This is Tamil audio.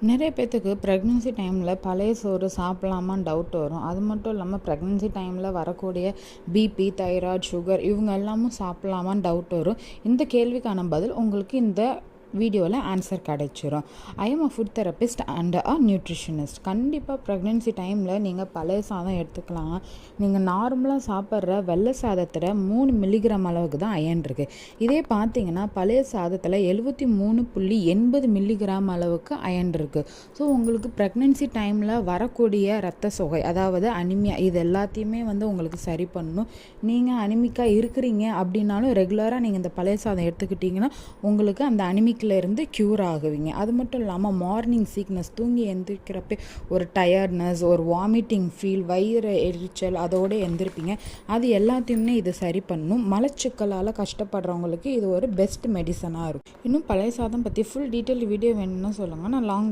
நிறைய பேத்துக்கு ப்ரெக்னென்சி டைமில் பழைய சோறு சாப்பிட்லாமான்னு டவுட் வரும். அது மட்டும் இல்லாமல் ப்ரெக்னென்சி டைமில் வரக்கூடிய பிபி, தைராய்டு, சுகர் இவங்க எல்லாமும் சாப்பிட்லாமான்னு டவுட் வரும். இந்த கேள்விக்கான பதில் உங்களுக்கு இந்த வீடியோவில் ஆன்சர் கிடைச்சிரும். I am a food therapist and a nutritionist. கண்டிப்பாக ப்ரெக்னென்சி டைமில் நீங்கள் பழைய சாதம் எடுத்துக்கலாம். நீங்கள் நார்மலாக சாப்பிட்ற வெள்ளை சாதத்தில் 3 மில்லிகிராம் அளவுக்கு தான் அயன் இருக்குது. இதே பார்த்தீங்கன்னா பழைய சாதத்தில் 73.80 மில்லிகிராம் அளவுக்கு அயன் இருக்குது. ஸோ உங்களுக்கு ப்ரெக்னென்சி டைமில் வரக்கூடிய இரத்த சோகை, அதாவது அனிமியா, இது எல்லாத்தையுமே உங்களுக்கு சரி பண்ணணும். நீங்கள் அனிமிக்காக இருக்கிறீங்க அப்படின்னாலும் ரெகுலராக நீங்கள் இந்த பழைய சாதம் எடுத்துக்கிட்டிங்கன்னா உங்களுக்கு அந்த அனிமிக் இருந்து க்யூர் ஆகுவீங்க. அது மட்டும் இல்லாமல் மார்னிங் சீக்னஸ், தூங்கி எந்திரிக்கிறப்ப ஒரு டயர்ட்னஸ், ஒரு வாமிட்டிங் ஃபீல், வயிறு எரிச்சல், அதோடு எந்திருப்பீங்க. அது எல்லாத்தையுமே இது சரி பண்ணும். மலச்சிக்கலால் கஷ்டப்படுறவங்களுக்கு இது ஒரு பெஸ்ட் மெடிசனாக இருக்கும். இன்னும் பழைய சாதம் பற்றி ஃபுல் டீட்டெயில் வீடியோ வேணும்னு சொல்லுங்கள். நான் லாங்